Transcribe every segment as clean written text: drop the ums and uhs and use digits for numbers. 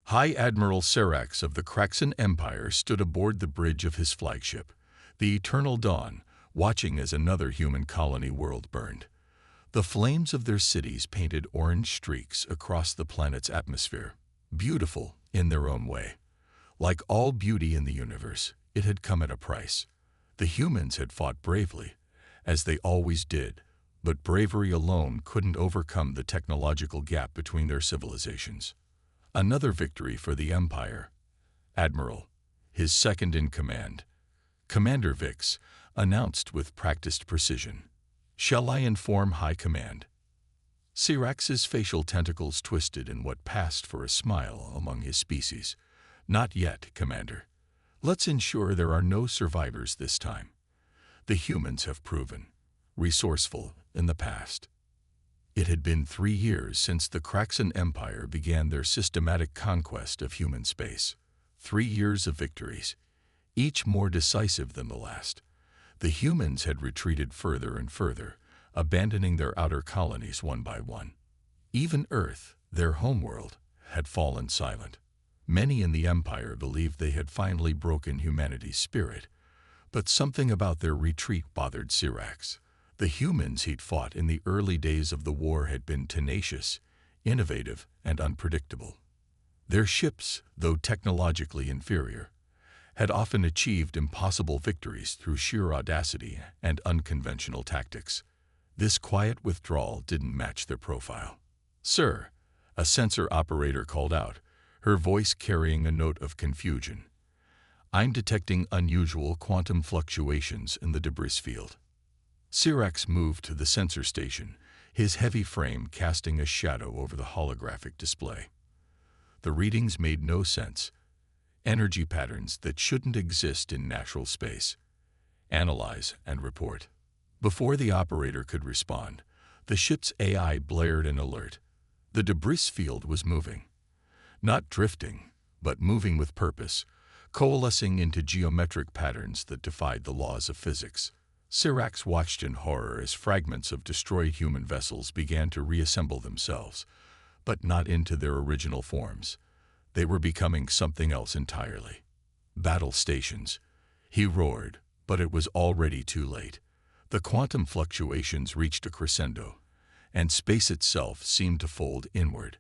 High Admiral Serax of the Kraxan Empire stood aboard the bridge of his flagship, the Eternal Dawn, watching as another human colony world burned. The flames of their cities painted orange streaks across the planet's atmosphere, beautiful in their own way. Like all beauty in the universe, it had come at a price. The humans had fought bravely, as they always did, but bravery alone couldn't overcome the technological gap between their civilizations. Another victory for the Empire. Admiral, his second in command, Commander Vix, announced with practiced precision. "Shall I inform High Command?" Serax's facial tentacles twisted in what passed for a smile among his species. "Not yet, Commander. Let's ensure there are no survivors this time. The humans have proven resourceful in the past." It had been 3 years since the Kraxan Empire began their systematic conquest of human space. 3 years of victories, each more decisive than the last. The humans had retreated further and further, abandoning their outer colonies one by one. Even Earth, their homeworld, had fallen silent. Many in the Empire believed they had finally broken humanity's spirit, but something about their retreat bothered Serax. The humans he'd fought in the early days of the war had been tenacious, innovative, and unpredictable. Their ships, though technologically inferior, had often achieved impossible victories through sheer audacity and unconventional tactics. This quiet withdrawal didn't match their profile. "Sir," a sensor operator called out, her voice carrying a note of confusion. "I'm detecting unusual quantum fluctuations in the debris field." Serax moved to the sensor station, his heavy frame casting a shadow over the holographic display. The readings made no sense. Energy patterns that shouldn't exist in natural space. "Analyze and report." Before the operator could respond, the ship's AI blared an alert. The debris field was moving. Not drifting, but moving with purpose, coalescing into geometric patterns that defied the laws of physics. Serax watched in horror as fragments of destroyed human vessels began to reassemble themselves, but not into their original forms. They were becoming something else entirely. "Battle stations," he roared, but it was already too late. The quantum fluctuations reached a crescendo, and space itself seemed to fold inward.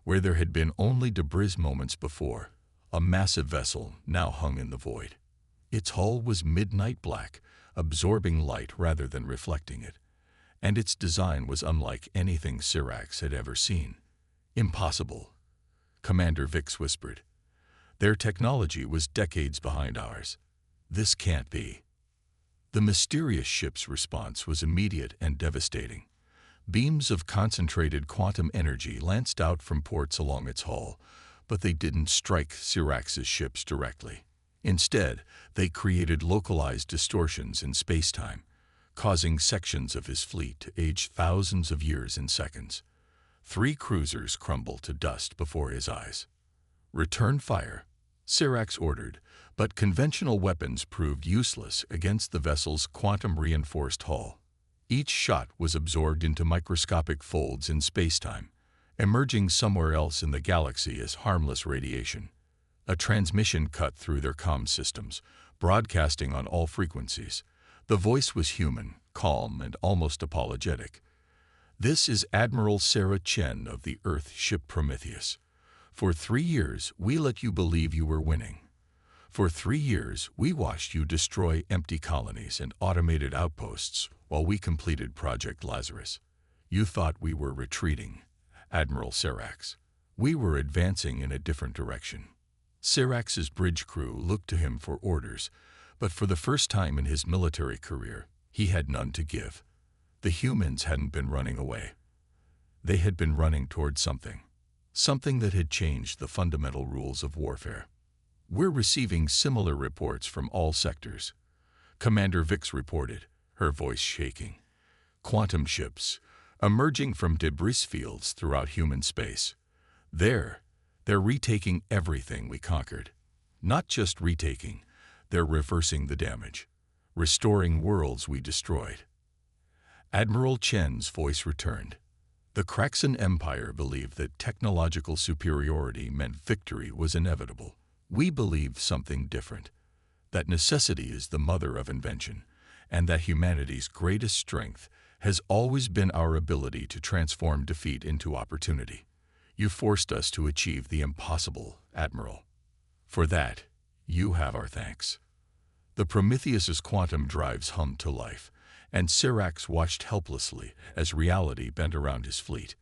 Where there had been only debris moments before, a massive vessel now hung in the void. Its hull was midnight black, absorbing light rather than reflecting it, and its design was unlike anything Serax had ever seen. "Impossible," Commander Vix whispered. "Their technology was decades behind ours. This can't be." The mysterious ship's response was immediate and devastating. Beams of concentrated quantum energy lanced out from ports along its hull, but they didn't strike Serax's ships directly. Instead, they created localized distortions in space-time, causing sections of his fleet to age thousands of years in seconds. 3 cruisers crumbled to dust before his eyes. "Return fire," Serax ordered, but conventional weapons proved useless against the vessel's quantum-reinforced hull. Each shot was absorbed into microscopic folds in space-time, emerging somewhere else in the galaxy as harmless radiation. A transmission cut through their comm systems, broadcasting on all frequencies. The voice was human, calm, and almost apologetic. "This is Admiral Sarah Chen of the Earth ship Prometheus. For 3 years, we let you believe you were winning. For 3 years, we watched you destroy empty colonies and automated outposts while we completed Project Lazarus. You thought we were retreating, Admiral Serax. We were advancing in a different direction." Serax's bridge crew looked to him for orders, but for the first time in his military career, he had none to give. The humans hadn't been running away. They had been running toward something that had changed the fundamental rules of warfare. "We're receiving similar reports from all sectors," Commander Vix reported, her voice shaking. "Quantum ships, emerging from debris fields throughout human space. They're retaking everything we conquered. Not just retaking, they're reversing the damage, restoring worlds we destroyed." Admiral Chen's voice returned. The Kraxan Empire believed that technological superiority meant victory was inevitable. We believe something different, that necessity is the mother of invention, and that humanity's greatest strength has always been our ability to transform defeat into opportunity. You forced us to achieve the impossible, Admiral. For that, you have our thanks. The Prometheus's quantum drives hummed to life, and Syrax watched helplessly as reality bent around his fleet.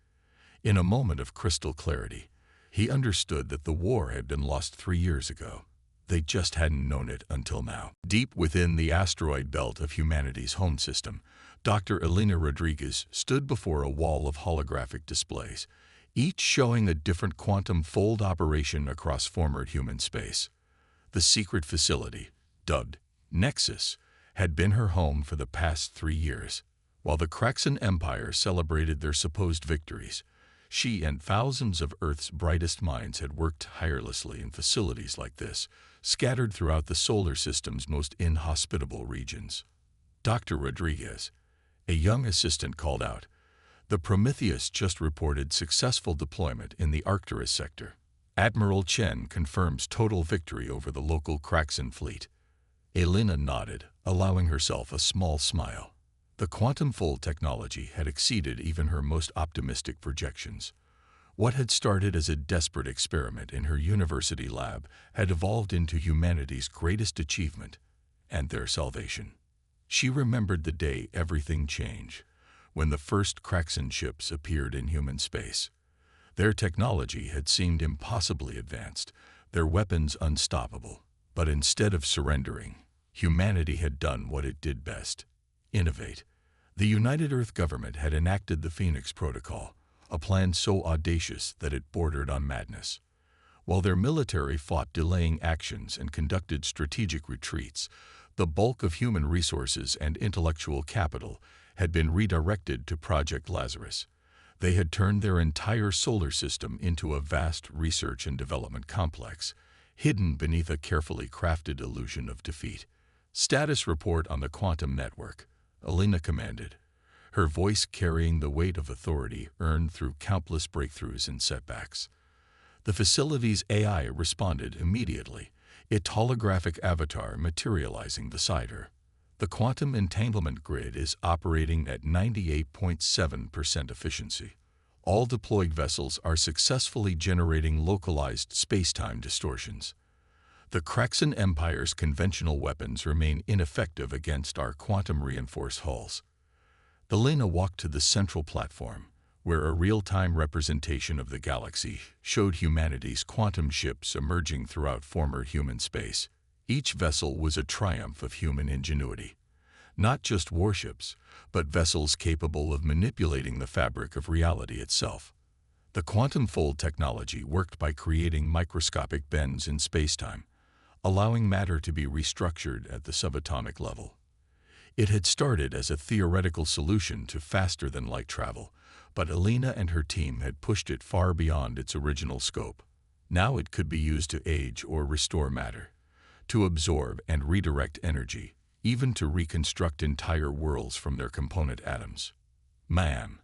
In a moment of crystal clarity, he understood that the war had been lost 3 years ago. They just hadn't known it until now. Deep within the asteroid belt of humanity's home system, Dr. Elena Rodriguez stood before a wall of holographic displays, each showing a different quantum fold operation across former human space. The secret facility, dubbed Nexus, had been her home for the past 3 years. While the Kraxan Empire celebrated their supposed victories, she and thousands of Earth's brightest minds had worked tirelessly in facilities like this, scattered throughout the solar system's most inhospitable regions. Dr. Rodriguez, a young assistant, called out, "The Prometheus just reported successful deployment in the Arcturus sector. Admiral Chen confirms total victory over the local Kraxan fleet." Elena nodded, allowing herself a small smile. The quantum fold technology had exceeded even her most optimistic projections. What had started as a desperate experiment in her university lab had evolved into humanity's greatest achievement and their salvation. She remembered the day everything changed, when the first Kraxan ships appeared in human space. Their technology had seemed impossibly advanced, their weapons unstoppable. But instead of surrendering, humanity had done what it did best: innovate. The United Earth government had enacted the Phoenix Protocol, a plan so audacious that it bordered on madness. While their military fought delaying actions and conducted strategic retreats, the bulk of human resources and intellectual capital had been redirected to Project Lazarus. They had turned their entire solar system into a vast research and development complex, hidden beneath a carefully crafted illusion of defeat. "Status report on the quantum network," Elena commanded, her voice carrying the weight of authority earned through countless breakthroughs and setbacks. The facility's AI responded immediately, its holographic avatar materializing beside her. "The quantum entanglement grid is operating at 98.7% efficiency. All deployed vessels are successfully generating localized space-time distortions. The Kraxan Empire's conventional weapons remain ineffective against our quantum-reinforced hulls." Elena walked to the central platform, where a real-time representation of the galaxy showed humanity's quantum ships emerging throughout former human space. Each vessel was a triumph of human ingenuity. Not just warships, but vessels capable of manipulating the fabric of reality itself. The quantum fold technology worked by creating microscopic bends in spacetime, allowing matter to be restructured at the subatomic level. It had started as a theoretical solution to faster-than-light travel, but Elena and her team had pushed it far beyond its original scope. Now it could be used to age or restore matter, to absorb and redirect energy, even to reconstruct entire worlds from their component atoms. "Ma'am,"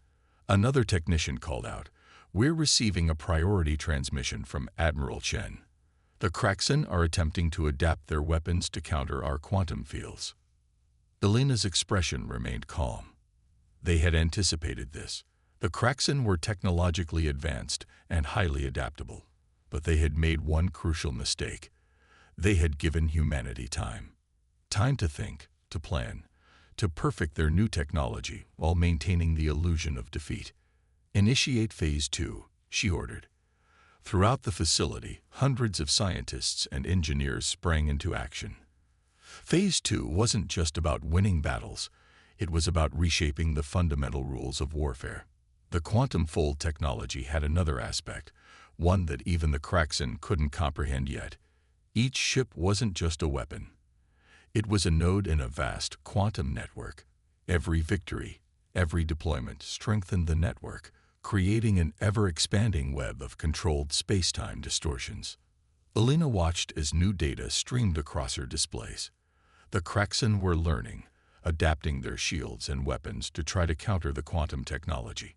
another technician called out, "we're receiving a priority transmission from Admiral Chen. The Kraxan are attempting to adapt their weapons to counter our quantum fields." Elena's expression remained calm. They had anticipated this. The Kraxan were technologically advanced and highly adaptable, but they had made one crucial mistake. They had given humanity time. Time to think, to plan, to perfect their new technology while maintaining the illusion of defeat. "Initiate Phase 2, she ordered. Throughout the facility, hundreds of scientists and engineers sprang into action. Phase 2 wasn't just about winning battles, it was about reshaping the fundamental rules of warfare. The quantum fold technology had another aspect, one that even the Kraxan couldn't comprehend yet. Each ship wasn't just a weapon. It was a node in a vast quantum network. Every victory, every deployment strengthened the network, creating an ever-expanding web of controlled space-time distortions. Elena watched as new data streamed across her displays. The Kraxan were learning, adapting their shields and weapons to try to counter the quantum technology.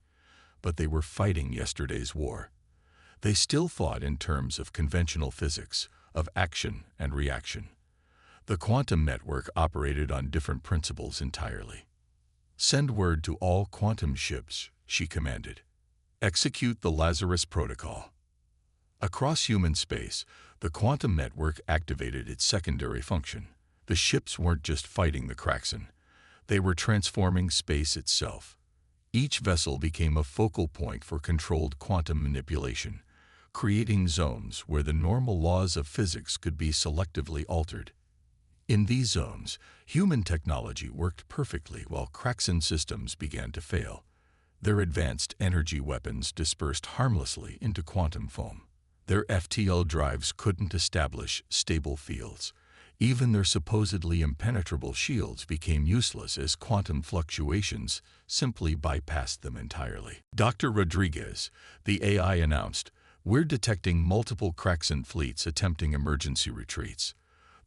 but they were fighting yesterday's war. They still fought in terms of conventional physics, of action and reaction. The quantum network operated on different principles entirely. "Send word to all quantum ships," she commanded. "Execute the Lazarus Protocol." Across human space, the quantum network activated its secondary function. The ships weren't just fighting the Kraxen. They were transforming space itself. Each vessel became a focal point for controlled quantum manipulation, creating zones where the normal laws of physics could be selectively altered. In these zones, human technology worked perfectly while Kraxen systems began to fail. Their advanced energy weapons dispersed harmlessly into quantum foam. Their FTL drives couldn't establish stable fields. Even their supposedly impenetrable shields became useless as quantum fluctuations simply bypassed them entirely. "Dr. Rodriguez," the AI announced, "we're detecting multiple Kraxen fleets attempting emergency retreats.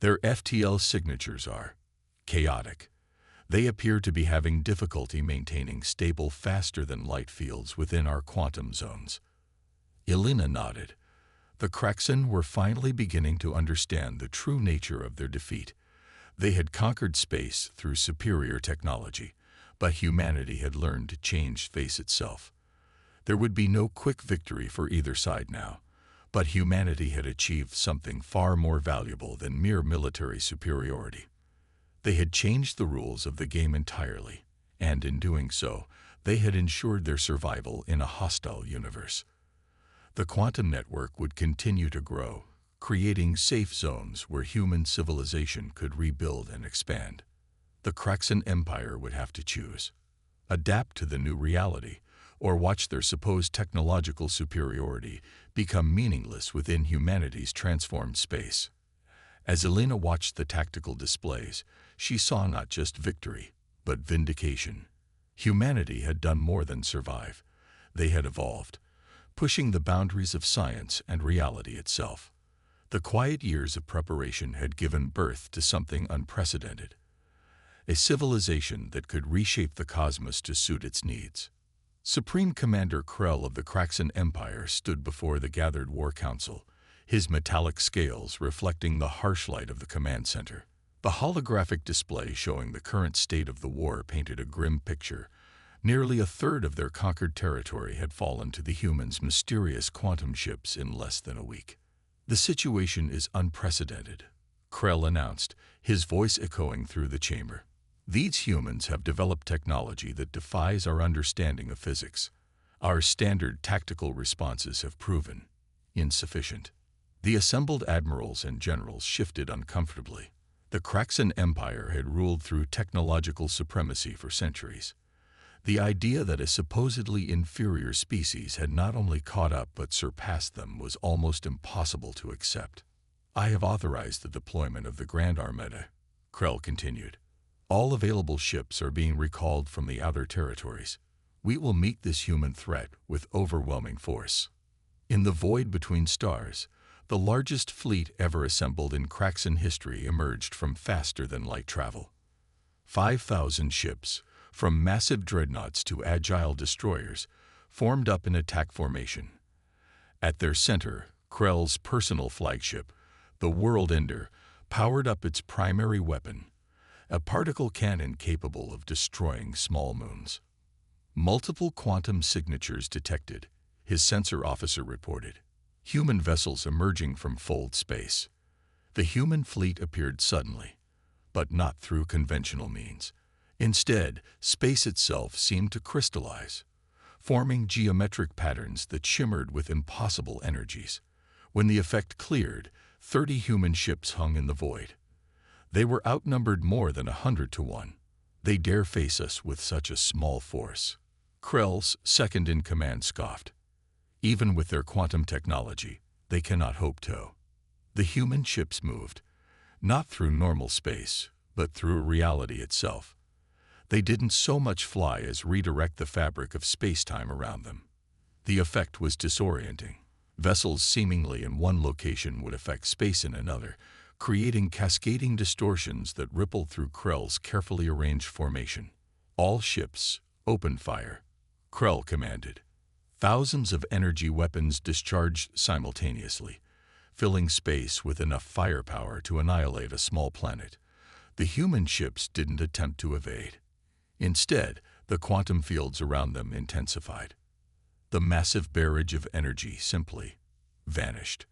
Their FTL signatures are chaotic. They appear to be having difficulty maintaining stable faster-than-light fields within our quantum zones." Elena nodded. The Kraxen were finally beginning to understand the true nature of their defeat. They had conquered space through superior technology, but humanity had learned to change face itself. There would be no quick victory for either side now, but humanity had achieved something far more valuable than mere military superiority. They had changed the rules of the game entirely, and in doing so, they had ensured their survival in a hostile universe. The quantum network would continue to grow, creating safe zones where human civilization could rebuild and expand. The Kraxen Empire would have to choose: adapt to the new reality, or watch their supposed technological superiority become meaningless within humanity's transformed space. As Elena watched the tactical displays, she saw not just victory, but vindication. Humanity had done more than survive. They had evolved, pushing the boundaries of science and reality itself. The quiet years of preparation had given birth to something unprecedented, a civilization that could reshape the cosmos to suit its needs. Supreme Commander Krell of the Kraxen Empire stood before the gathered War Council, his metallic scales reflecting the harsh light of the command center. The holographic display showing the current state of the war painted a grim picture. Nearly a third of their conquered territory had fallen to the humans' mysterious quantum ships in less than a week. "The situation is unprecedented," Krell announced, his voice echoing through the chamber. "These humans have developed technology that defies our understanding of physics. Our standard tactical responses have proven insufficient." The assembled admirals and generals shifted uncomfortably. The Kraxen Empire had ruled through technological supremacy for centuries. The idea that a supposedly inferior species had not only caught up but surpassed them was almost impossible to accept. "I have authorized the deployment of the Grand Armada," Krell continued. "All available ships are being recalled from the outer territories. We will meet this human threat with overwhelming force." In the void between stars, the largest fleet ever assembled in Kraxen history emerged from faster-than-light travel. 5,000 ships, from massive dreadnoughts to agile destroyers, formed up in attack formation. At their center, Krell's personal flagship, the World Ender, powered up its primary weapon, a particle cannon capable of destroying small moons. Multiple quantum signatures detected, his sensor officer reported. Human vessels emerging from fold space. The human fleet appeared suddenly, but not through conventional means. Instead, space itself seemed to crystallize, forming geometric patterns that shimmered with impossible energies. When the effect cleared, 30 human ships hung in the void. They were outnumbered more than 100 to 1. "They dare face us with such a small force," Krell's second-in-command scoffed. "Even with their quantum technology, they cannot hope to." The human ships moved, not through normal space, but through reality itself. They didn't so much fly as redirect the fabric of space-time around them. The effect was disorienting. Vessels seemingly in one location would affect space in another, creating cascading distortions that rippled through Krell's carefully arranged formation. "All ships, open fire," Krell commanded. Thousands of energy weapons discharged simultaneously, filling space with enough firepower to annihilate a small planet. The human ships didn't attempt to evade. Instead, the quantum fields around them intensified. The massive barrage of energy simply vanished,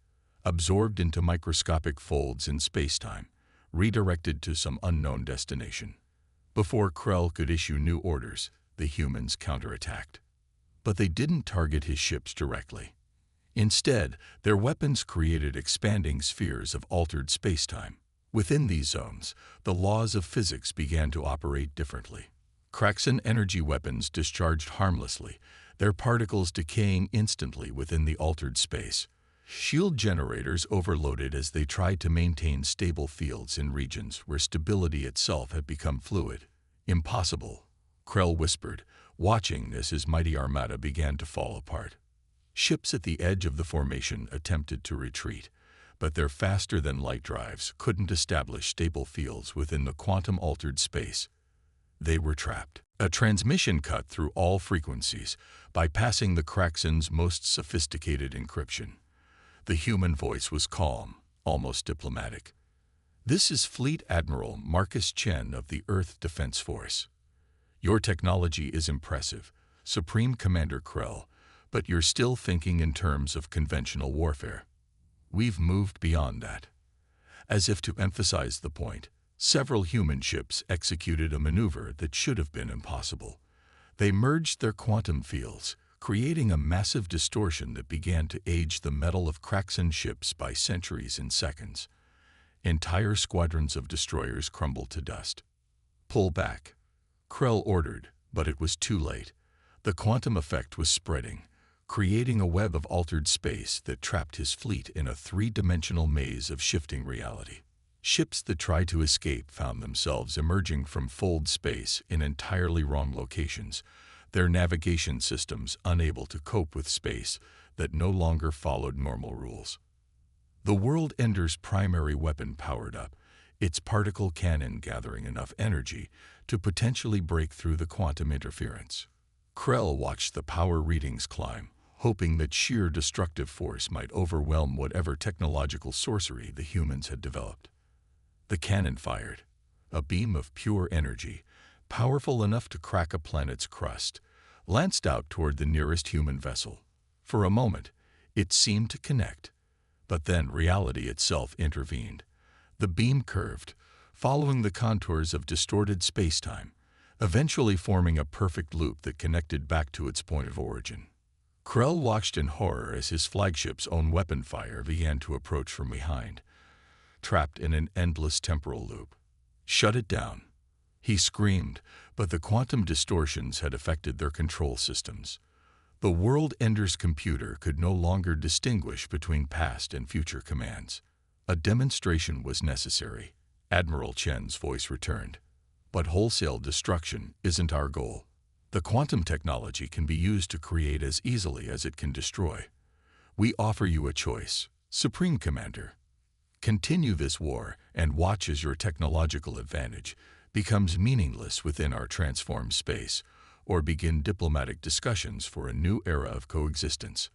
absorbed into microscopic folds in spacetime, redirected to some unknown destination. Before Krell could issue new orders, the humans counterattacked. But they didn't target his ships directly. Instead, their weapons created expanding spheres of altered spacetime. Within these zones, the laws of physics began to operate differently. Craxan energy weapons discharged harmlessly, their particles decaying instantly within the altered space. Shield generators overloaded as they tried to maintain stable fields in regions where stability itself had become fluid. Impossible, Krell whispered, watching as his mighty armada began to fall apart. Ships at the edge of the formation attempted to retreat, but their faster-than-light drives couldn't establish stable fields within the quantum-altered space. They were trapped. A transmission cut through all frequencies, bypassing the Craxan's most sophisticated encryption. The human voice was calm, almost diplomatic. "This is Fleet Admiral Marcus Chen of the Earth Defense Force. Your technology is impressive, Supreme Commander Krell, but you're still thinking in terms of conventional warfare. We've moved beyond that." As if to emphasize the point, several human ships executed a maneuver that should have been impossible. They merged their quantum fields, creating a massive distortion that began to age the metal of Craxan ships by centuries in seconds. Entire squadrons of destroyers crumbled to dust. "Pull back," Krell ordered, but it was too late. The quantum effect was spreading, creating a web of altered space that trapped his fleet in a three-dimensional maze of shifting reality. Ships that tried to escape found themselves emerging from fold space in entirely wrong locations, their navigation systems unable to cope with space that no longer followed normal rules. The World Ender's primary weapon powered up, its particle cannon gathering enough energy to potentially break through the quantum interference. Krell watched the power readings climb, hoping that sheer destructive force might overwhelm whatever technological sorcery the humans had developed. The cannon fired, a beam of pure energy, powerful enough to crack a planet's crust, lanced out toward the nearest human vessel. For a moment, it seemed to connect, but then reality itself intervened. The beam curved, following the contours of distorted spacetime, eventually forming a perfect loop that connected back to its point of origin. Krell watched in horror as his flagship's own weapon fire began to approach from behind, trapped in an endless temporal loop. "Shut it down," he screamed, but the quantum distortions had affected their control systems. The World Ender's computer could no longer distinguish between past and future commands. A demonstration was necessary, Admiral Chen's voice returned. "But wholesale destruction isn't our goal. The quantum technology can be used to create as easily as it can destroy. We offer you a choice, Supreme Commander. Continue this war and watch as your technological advantage becomes meaningless within our transformed space, or begin diplomatic discussions for a new era of coexistence."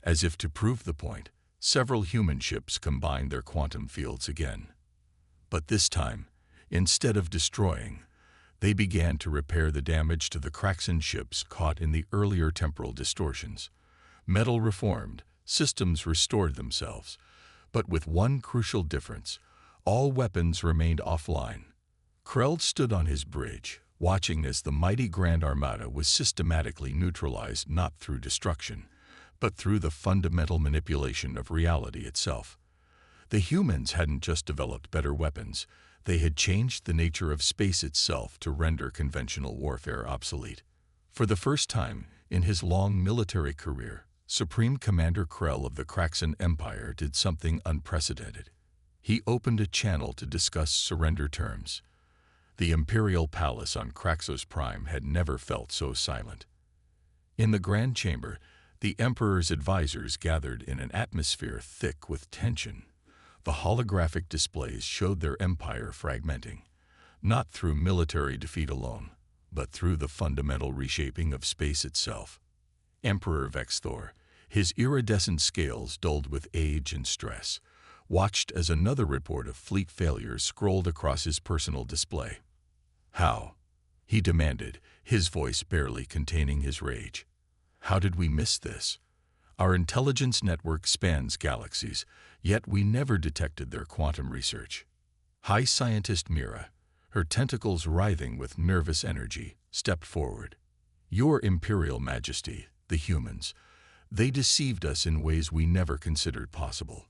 As if to prove the point, several human ships combined their quantum fields again. But this time, instead of destroying, they began to repair the damage to the Craxan ships caught in the earlier temporal distortions. Metal reformed, systems restored themselves, but with one crucial difference: all weapons remained offline. Krell stood on his bridge, watching as the mighty Grand Armada was systematically neutralized not through destruction, but through the fundamental manipulation of reality itself. The humans hadn't just developed better weapons, they had changed the nature of space itself to render conventional warfare obsolete. For the first time in his long military career, Supreme Commander Krell of the Craxan Empire did something unprecedented. He opened a channel to discuss surrender terms. The Imperial Palace on Craxos Prime had never felt so silent. In the Grand Chamber, the Emperor's advisors gathered in an atmosphere thick with tension. The holographic displays showed their empire fragmenting, not through military defeat alone, but through the fundamental reshaping of space itself. Emperor Vexthor, his iridescent scales dulled with age and stress, watched as another report of fleet failures scrolled across his personal display. "How?" he demanded, his voice barely containing his rage. "How did we miss this? Our intelligence network spans galaxies, yet we never detected their quantum research." High Scientist Mira, her tentacles writhing with nervous energy, stepped forward. "Your Imperial Majesty, the humans, they deceived us in ways we never considered possible.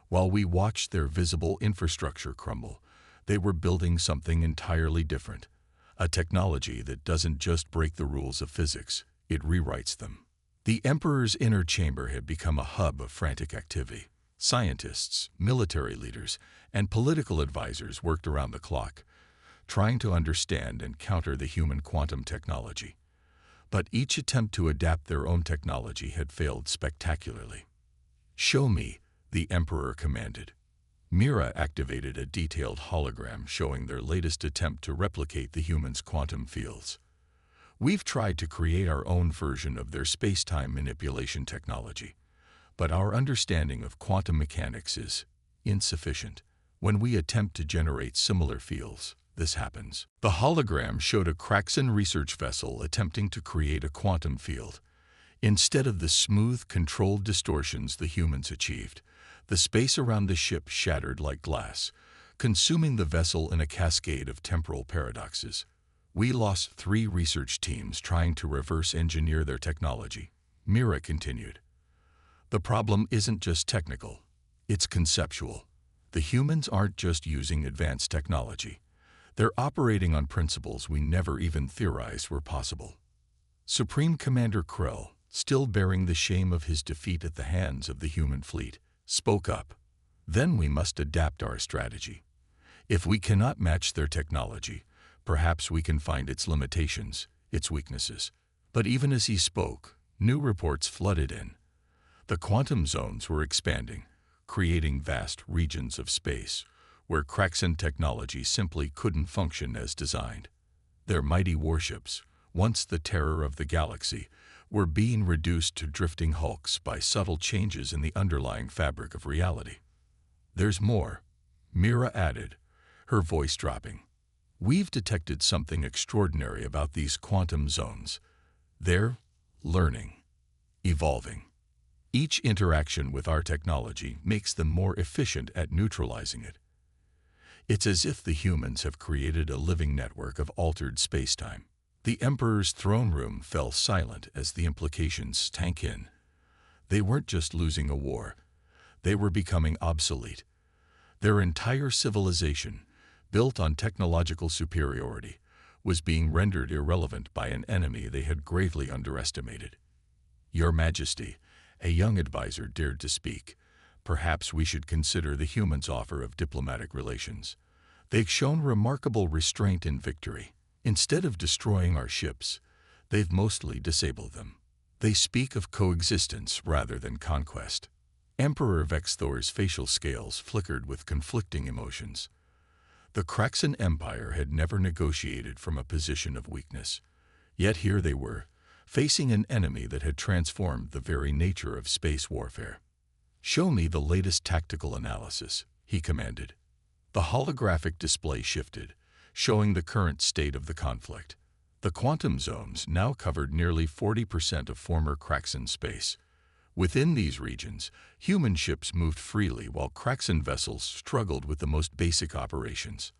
While we watched their visible infrastructure crumble, they were building something entirely different, a technology that doesn't just break the rules of physics, it rewrites them." The Emperor's inner chamber had become a hub of frantic activity. Scientists, military leaders, and political advisors worked around the clock, trying to understand and counter the human quantum technology. But each attempt to adapt their own technology had failed spectacularly. "Show me," the Emperor commanded. Mira activated a detailed hologram showing their latest attempt to replicate the humans' quantum fields. "We've tried to create our own version of their space-time manipulation technology, but our understanding of quantum mechanics is insufficient. When we attempt to generate similar fields, this happens." The hologram showed a Kraxan research vessel attempting to create a quantum field. Instead of the smooth, controlled distortions the humans achieved, the space around the ship shattered like glass, consuming the vessel in a cascade of temporal paradoxes. "We lost 3 research teams trying to reverse engineer their technology," Mira continued. "The problem isn't just technical, it's conceptual. The humans aren't just using advanced technology. They're operating on principles we never even theorized were possible." Supreme Commander Krell, still bearing the shame of his defeat at the hands of the human fleet, spoke up. "Then we must adapt our strategy. If we cannot match their technology, perhaps we can find its limitations, its weaknesses." But even as he spoke, new reports flooded in. The quantum zones were expanding, creating vast regions of space where Kraxan technology simply couldn't function as designed. Their mighty warships, once the terror of the galaxy, were being reduced to drifting hulks by subtle changes in the underlying fabric of reality. "There's more," Mira added, her voice dropping. "We've detected something extraordinary about these quantum zones. They're learning, evolving. Each interaction with our technology makes them more efficient at neutralizing it. It's as if the humans have created a living network of altered spacetime." The Emperor's throne room fell silent as the implications sank in. They weren't just losing a war, they were becoming obsolete. Their entire civilization, built on technological superiority, was being rendered irrelevant by an enemy they had gravely underestimated. "Your Majesty," a young advisor dared to speak, "perhaps we should consider the humans' offer of diplomatic relations. They've shown remarkable restraint in victory. Instead of destroying our ships, they've mostly disabled them. They speak of coexistence rather than conquest." Emperor Vexthor's facial scales flickered with conflicting emotions. The Kraxan Empire had never negotiated from a position of weakness. Yet here they were, facing an enemy that had transformed the very nature of space warfare. "Show me the latest tactical analysis," he commanded. The holographic display shifted, showing the current state of the conflict. The quantum zones now covered nearly 40% of former Kraxan space. Within these regions, human ships moved freely while Kraxan vessels struggled with the most basic operations.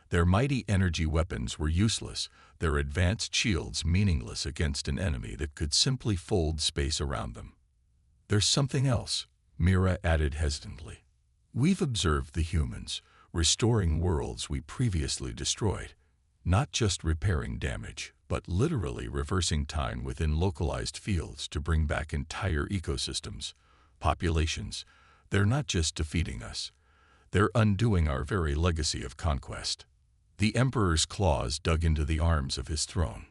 Their mighty energy weapons were useless, their advanced shields meaningless against an enemy that could simply fold space around them. "There's something else," Mira added hesitantly. "We've observed the humans, restoring worlds we previously destroyed, not just repairing damage, but literally reversing time within localized fields to bring back entire ecosystems, populations. They're not just defeating us, they're undoing our very legacy of conquest." The Emperor's claws dug into the arms of his throne.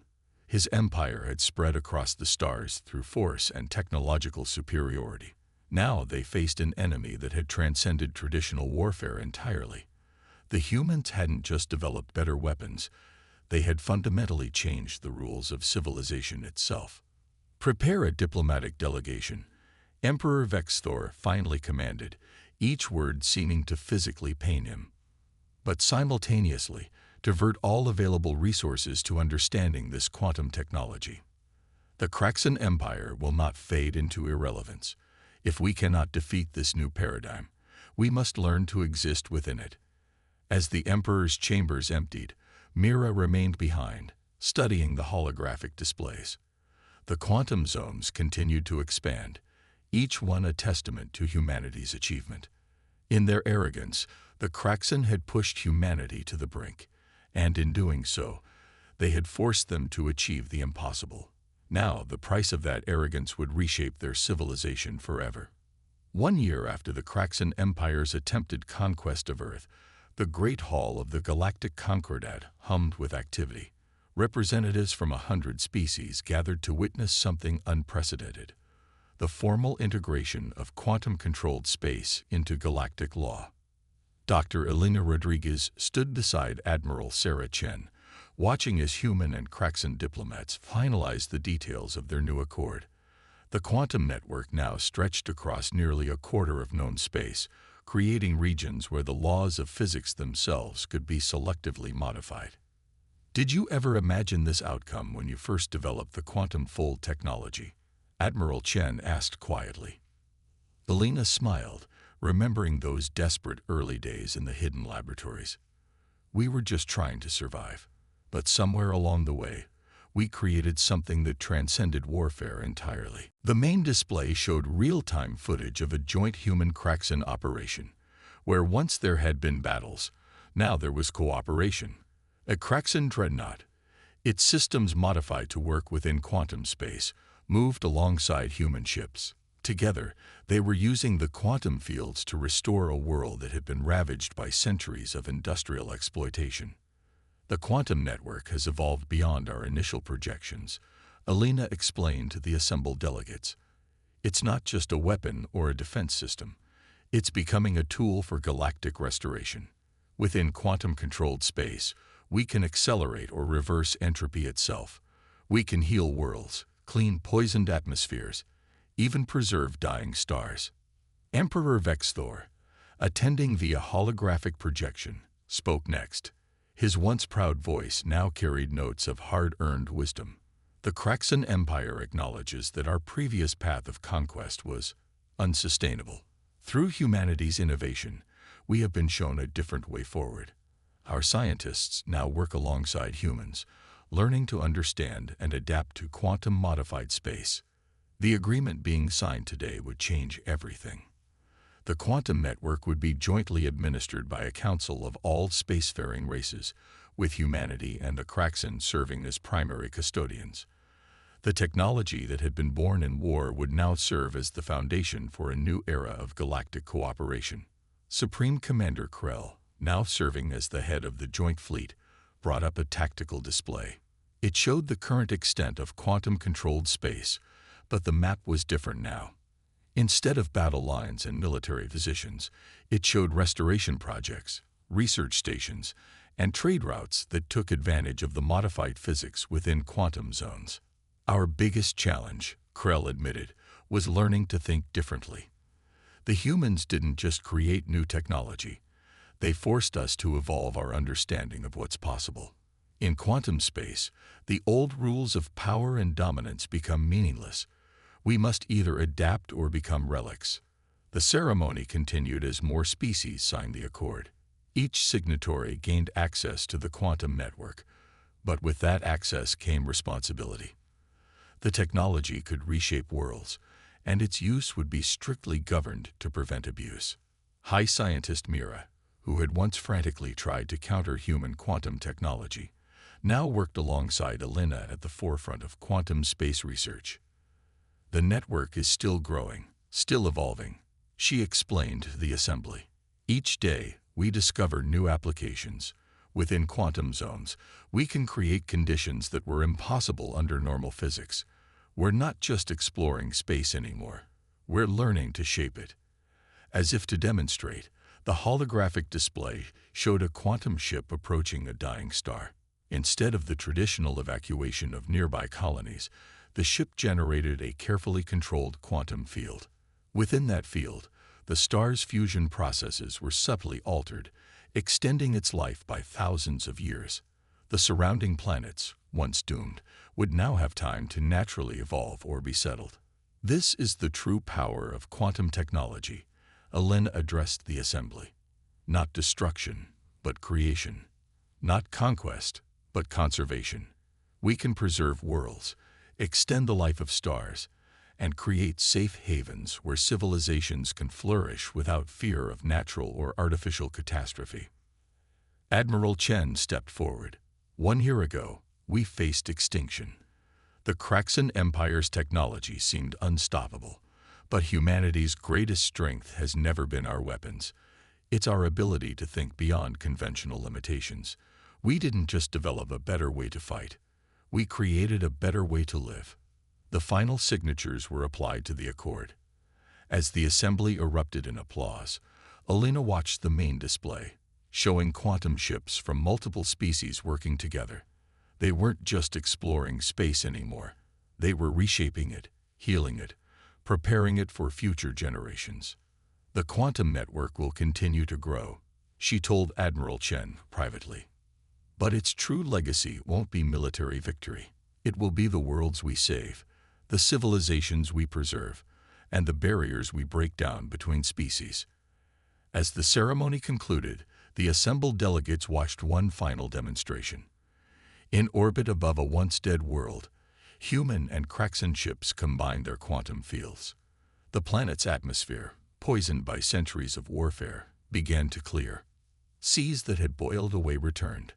His empire had spread across the stars through force and technological superiority. Now they faced an enemy that had transcended traditional warfare entirely. The humans hadn't just developed better weapons, they had fundamentally changed the rules of civilization itself. "Prepare a diplomatic delegation," Emperor Vexthor finally commanded, each word seeming to physically pain him. "But simultaneously, divert all available resources to understanding this quantum technology. The Craxan Empire will not fade into irrelevance. If we cannot defeat this new paradigm, we must learn to exist within it." As the Emperor's chambers emptied, Mira remained behind, studying the holographic displays. The quantum zones continued to expand, each one a testament to humanity's achievement. In their arrogance, the Craxan had pushed humanity to the brink, and in doing so, they had forced them to achieve the impossible. Now, the price of that arrogance would reshape their civilization forever. 1 year after the Craxan Empire's attempted conquest of Earth, the Great Hall of the Galactic Concordat hummed with activity. Representatives from 100 species gathered to witness something unprecedented: the formal integration of quantum-controlled space into galactic law. Dr. Elena Rodriguez stood beside Admiral Sarah Chen, watching as human and Craxan diplomats finalized the details of their new accord. The quantum network now stretched across nearly a quarter of known space, creating regions where the laws of physics themselves could be selectively modified. "Did you ever imagine this outcome when you first developed the quantum fold technology?" Admiral Chen asked quietly. Elena smiled, remembering those desperate early days in the hidden laboratories. "We were just trying to survive. But somewhere along the way, we created something that transcended warfare entirely." The main display showed real-time footage of a joint human-Craxan operation, where once there had been battles, now there was cooperation. A Craxan dreadnought, its systems modified to work within quantum space, moved alongside human ships. Together, they were using the quantum fields to restore a world that had been ravaged by centuries of industrial exploitation. "The quantum network has evolved beyond our initial projections," Elena explained to the assembled delegates. "It's not just a weapon or a defense system. It's becoming a tool for galactic restoration. Within quantum-controlled space, we can accelerate or reverse entropy itself. We can heal worlds, clean poisoned atmospheres, even preserve dying stars." Emperor Vexthor, attending via holographic projection, spoke next. His once proud voice now carried notes of hard-earned wisdom. "The Craxan Empire acknowledges that our previous path of conquest was unsustainable. Through humanity's innovation, we have been shown a different way forward. Our scientists now work alongside humans, learning to understand and adapt to quantum-modified space. The agreement being signed today would change everything. The quantum network would be jointly administered by a council of all spacefaring races, with humanity and the Craxan serving as primary custodians. The technology that had been born in war would now serve as the foundation for a new era of galactic cooperation." Supreme Commander Krell, now serving as the head of the Joint Fleet, brought up a tactical display. It showed the current extent of quantum-controlled space, but the map was different now. Instead of battle lines and military positions, it showed restoration projects, research stations, and trade routes that took advantage of the modified physics within quantum zones. "Our biggest challenge," Krell admitted, "was learning to think differently. The humans didn't just create new technology. They forced us to evolve our understanding of what's possible. In quantum space, the old rules of power and dominance become meaningless. We must either adapt or become relics." The ceremony continued as more species signed the accord. Each signatory gained access to the quantum network, but with that access came responsibility. The technology could reshape worlds, and its use would be strictly governed to prevent abuse. High Scientist Mira, who had once frantically tried to counter human quantum technology, now worked alongside Elena at the forefront of quantum space research. "The network is still growing, still evolving," she explained to the assembly. "Each day, we discover new applications. Within quantum zones, we can create conditions that were impossible under normal physics. We're not just exploring space anymore. We're learning to shape it." As if to demonstrate, the holographic display showed a quantum ship approaching a dying star. Instead of the traditional evacuation of nearby colonies, The ship generated a carefully controlled quantum field. Within that field, the star's fusion processes were subtly altered, extending its life by thousands of years. The surrounding planets, once doomed, would now have time to naturally evolve or be settled. This is the true power of quantum technology, Elena addressed the assembly. Not destruction, but creation. Not conquest, but conservation. We can preserve worlds, extend the life of stars, and create safe havens where civilizations can flourish without fear of natural or artificial catastrophe. Admiral Chen stepped forward. 1 year ago, we faced extinction. The Craxan Empire's technology seemed unstoppable, but humanity's greatest strength has never been our weapons. It's our ability to think beyond conventional limitations. We didn't just develop a better way to fight. We created a better way to live. The final signatures were applied to the accord. As the assembly erupted in applause, Elena watched the main display, showing quantum ships from multiple species working together. They weren't just exploring space anymore. They were reshaping it, healing it, preparing it for future generations. The quantum network will continue to grow, she told Admiral Chen privately. But its true legacy won't be military victory. It will be the worlds we save, the civilizations we preserve, and the barriers we break down between species. As the ceremony concluded, the assembled delegates watched one final demonstration. In orbit above a once-dead world, human and Craxan ships combined their quantum fields. The planet's atmosphere, poisoned by centuries of warfare, began to clear. Seas that had boiled away returned.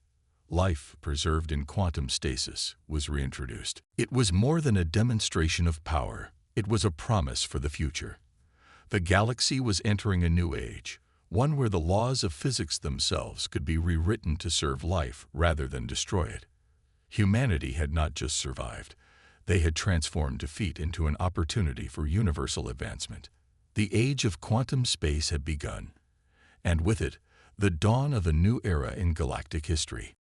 Life, preserved in quantum stasis, was reintroduced. It was more than a demonstration of power. It was a promise for the future. The galaxy was entering a new age, one where the laws of physics themselves could be rewritten to serve life rather than destroy it. Humanity had not just survived. They had transformed defeat into an opportunity for universal advancement. The age of quantum space had begun, and with it, the dawn of a new era in galactic history.